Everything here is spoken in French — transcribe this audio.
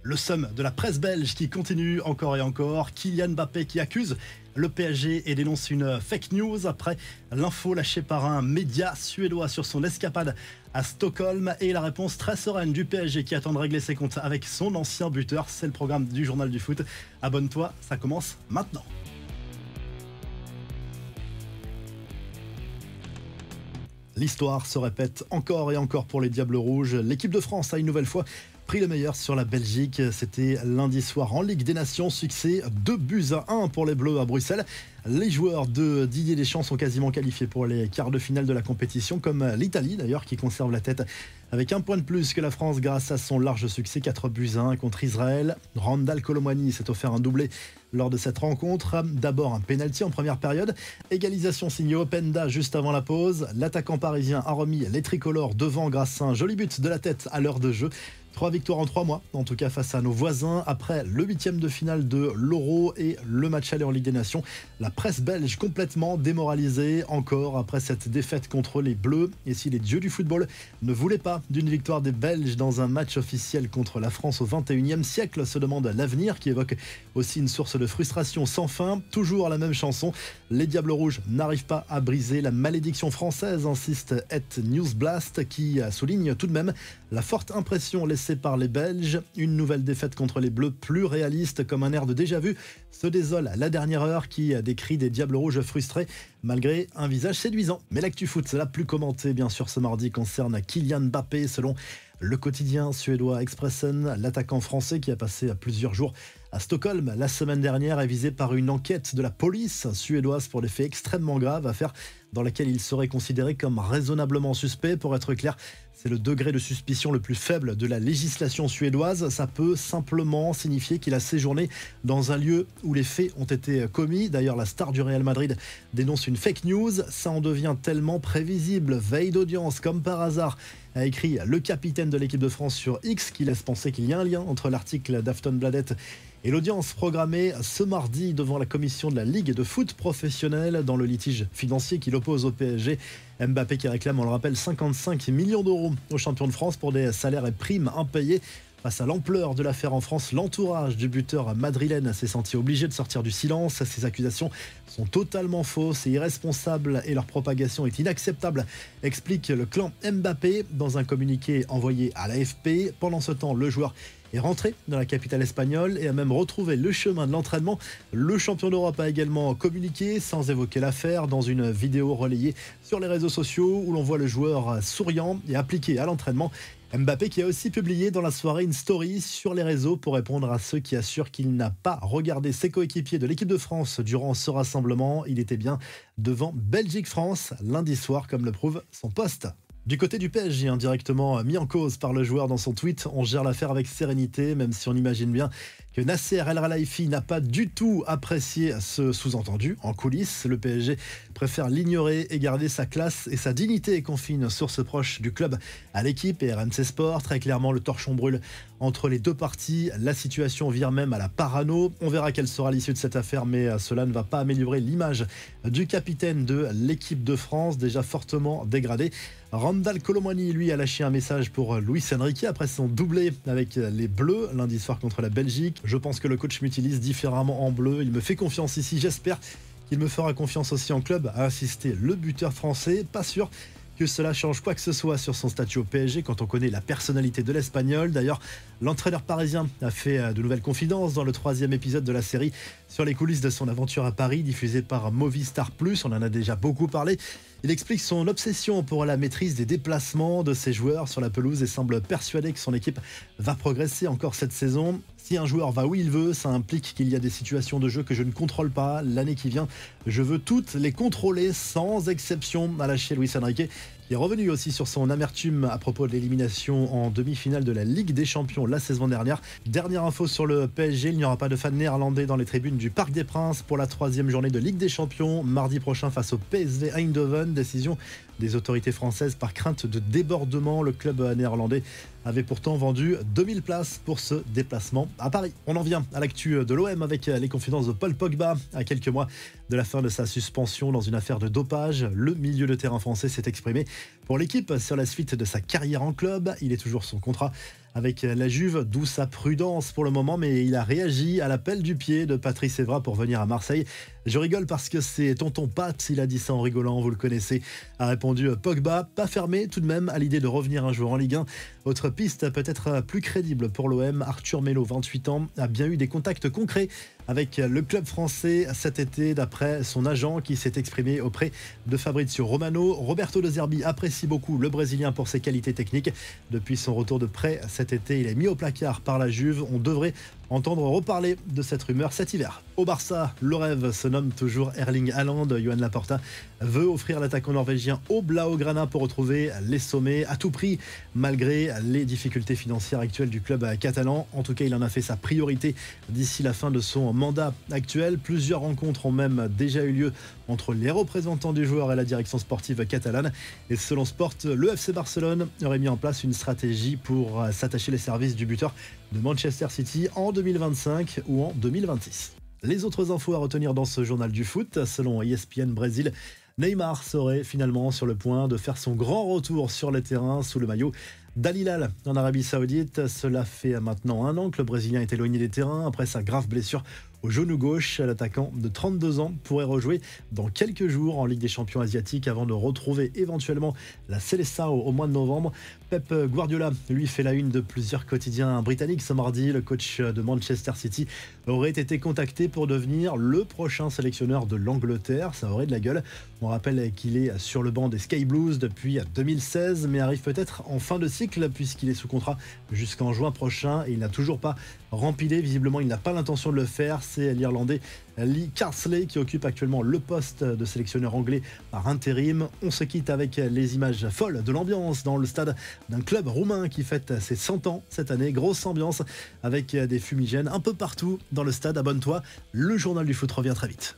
Le somme de la presse belge qui continue encore et encore. Kylian Mbappé qui accuse le PSG et dénonce une fake news après l'info lâchée par un média suédois sur son escapade à Stockholm. Et la réponse très sereine du PSG qui attend de régler ses comptes avec son ancien buteur. C'est le programme du journal du foot. Abonne-toi, ça commence maintenant. L'histoire se répète encore et encore pour les Diables Rouges. L'équipe de France a une nouvelle fois pris le meilleur sur la Belgique. C'était lundi soir en Ligue des Nations. Succès 2-1 pour les Bleus à Bruxelles. Les joueurs de Didier Deschamps sont quasiment qualifiés pour les quarts de finale de la compétition, comme l'Italie d'ailleurs qui conserve la tête avec un point de plus que la France grâce à son large succès 4-1 contre Israël. Randal Kolo Muani s'est offert un doublé lors de cette rencontre. D'abord un pénalty en première période, égalisation signée Openda juste avant la pause. L'attaquant parisien a remis les tricolores devant grâce à un joli but de la tête à l'heure de jeu. 3 victoires en 3 mois, en tout cas face à nos voisins, après le 8e de finale de l'Euro et le match aller en Ligue des Nations. La presse belge complètement démoralisée encore après cette défaite contre les Bleus. Et si les dieux du football ne voulaient pas d'une victoire des Belges dans un match officiel contre la France au 21e siècle, se demande l'avenir, qui évoque aussi une source de frustration sans fin. Toujours la même chanson, les Diables Rouges n'arrivent pas à briser la malédiction française, insiste Het Newsblast, qui souligne tout de même la forte impression laissée par les Belges. Une nouvelle défaite contre les Bleus, plus réaliste, comme un air de déjà-vu, se désole à la dernière heure, qui décrit des Diables Rouges frustrés malgré un visage séduisant. Mais l'actu foot, la plus commentée bien sûr ce mardi, concerne Kylian Mbappé. Selon le quotidien suédois Expressen, l'attaquant français qui a passé plusieurs jours à Stockholm la semaine dernière est visé par une enquête de la police suédoise pour des faits extrêmement graves, affaire dans laquelle il serait considéré comme raisonnablement suspect. Pour être clair, c'est le degré de suspicion le plus faible de la législation suédoise. Ça peut simplement signifier qu'il a séjourné dans un lieu où les faits ont été commis. D'ailleurs, la star du Real Madrid dénonce une fake news. Ça en devient tellement prévisible. Veille d'audience, comme par hasard, a écrit le capitaine de l'équipe de France sur X, qui laisse penser qu'il y a un lien entre l'article d'Aftonbladet et l'audience programmée ce mardi devant la commission de la Ligue de foot professionnel dans le litige financier qui l'oppose au PSG. Mbappé qui réclame, on le rappelle, 55 millions d'euros au champion de France pour des salaires et primes impayés. Face à l'ampleur de l'affaire en France, l'entourage du buteur madrilène s'est senti obligé de sortir du silence. Ces accusations sont totalement fausses et irresponsables et leur propagation est inacceptable, explique le clan Mbappé dans un communiqué envoyé à l'AFP. Pendant ce temps, le joueur est rentré dans la capitale espagnole et a même retrouvé le chemin de l'entraînement. Le champion d'Europe a également communiqué sans évoquer l'affaire dans une vidéo relayée sur les réseaux sociaux où l'on voit le joueur souriant et appliqué à l'entraînement. Mbappé qui a aussi publié dans la soirée une story sur les réseaux pour répondre à ceux qui assurent qu'il n'a pas regardé ses coéquipiers de l'équipe de France durant ce rassemblement. Il était bien devant Belgique-France lundi soir, comme le prouve son post. Du côté du PSG, indirectement mis en cause par le joueur dans son tweet, on gère l'affaire avec sérénité, même si on imagine bien que Nasser El Khelaifi n'a pas du tout apprécié ce sous-entendu en coulisses. Le PSG préfère l'ignorer et garder sa classe et sa dignité, confie une source proche du club à l'équipe et RMC Sport. Très clairement, le torchon brûle entre les deux parties. La situation vire même à la parano. On verra quelle sera l'issue de cette affaire, mais cela ne va pas améliorer l'image du capitaine de l'équipe de France, déjà fortement dégradée. Randal Kolo Muani, lui, a lâché un message pour Luis Enrique après son doublé avec les Bleus lundi soir contre la Belgique. Je pense que le coach m'utilise différemment en bleu. Il me fait confiance ici. J'espère qu'il me fera confiance aussi en club, a insisté le buteur français. Pas sûr que cela change quoi que ce soit sur son statut au PSG quand on connaît la personnalité de l'Espagnol. D'ailleurs, l'entraîneur parisien a fait de nouvelles confidences dans le 3e épisode de la série sur les coulisses de son aventure à Paris, diffusée par Movistar+. On en a déjà beaucoup parlé. Il explique son obsession pour la maîtrise des déplacements de ses joueurs sur la pelouse et semble persuadé que son équipe va progresser encore cette saison. Si un joueur va où il veut, ça implique qu'il y a des situations de jeu que je ne contrôle pas. L'année qui vient, je veux toutes les contrôler sans exception, a lâché Luis Enrique, qui est revenu aussi sur son amertume à propos de l'élimination en demi-finale de la Ligue des Champions la saison dernière. Dernière info sur le PSG, il n'y aura pas de fans néerlandais dans les tribunes du Parc des Princes pour la 3e journée de Ligue des Champions, mardi prochain face au PSV Eindhoven. Décision des autorités françaises par crainte de débordement. Le club néerlandais avait pourtant vendu 2000 places pour ce déplacement à Paris. On en vient à l'actu de l'OM avec les confidences de Paul Pogba. À quelques mois de la fin de sa suspension dans une affaire de dopage, le milieu de terrain français s'est exprimé Pour l'équipe, sur la suite de sa carrière en club, il est toujours sous contrat avec la Juve, d'où sa prudence pour le moment, mais il a réagi à l'appel du pied de Patrice Evra pour venir à Marseille. Je rigole parce que c'est tonton Pat, il a dit ça en rigolant, vous le connaissez, a répondu Pogba, pas fermé tout de même à l'idée de revenir un jour en Ligue 1. Autre piste peut-être plus crédible pour l'OM, Arthur Melo, 28 ans, a bien eu des contacts concrets avec le club français cet été, d'après son agent qui s'est exprimé auprès de Fabrizio Romano. Roberto De Zerbi apprécie beaucoup le Brésilien pour ses qualités techniques. Depuis son retour de prêt cet été, il est mis au placard par la Juve. On devrait entendre reparler de cette rumeur cet hiver. Au Barça, le rêve se nomme toujours Erling Haaland. Johan Laporta veut offrir l'attaquant norvégien au Blaugrana pour retrouver les sommets à tout prix, malgré les difficultés financières actuelles du club catalan. En tout cas, il en a fait sa priorité d'ici la fin de son mandat actuel. Plusieurs rencontres ont même déjà eu lieu entre les représentants du joueur et la direction sportive catalane. Et selon Sport, le FC Barcelone aurait mis en place une stratégie pour s'attacher les services du buteur de Manchester City en 2025 ou en 2026. Les autres infos à retenir dans ce journal du foot, selon ESPN Brésil, Neymar serait finalement sur le point de faire son grand retour sur le terrain sous le maillot d'Al Hilal en Arabie Saoudite. Cela fait maintenant 1 an que le Brésilien est éloigné des terrains après sa grave blessure au genou gauche. L'attaquant de 32 ans pourrait rejouer dans quelques jours en Ligue des Champions asiatiques avant de retrouver éventuellement la Seleção au mois de novembre. Pep Guardiola, lui, fait la une de plusieurs quotidiens britanniques ce mardi. Le coach de Manchester City aurait été contacté pour devenir le prochain sélectionneur de l'Angleterre. Ça aurait de la gueule. On rappelle qu'il est sur le banc des Sky Blues depuis 2016, mais arrive peut-être en fin de cycle puisqu'il est sous contrat jusqu'en juin prochain et il n'a toujours pas rempilé. Visiblement, il n'a pas l'intention de le faire. C'est l'Irlandais Lee Carsley qui occupe actuellement le poste de sélectionneur anglais par intérim. On se quitte avec les images folles de l'ambiance dans le stade d'un club roumain qui fête ses 100 ans cette année. Grosse ambiance avec des fumigènes un peu partout dans le stade. Abonne-toi, le journal du foot revient très vite.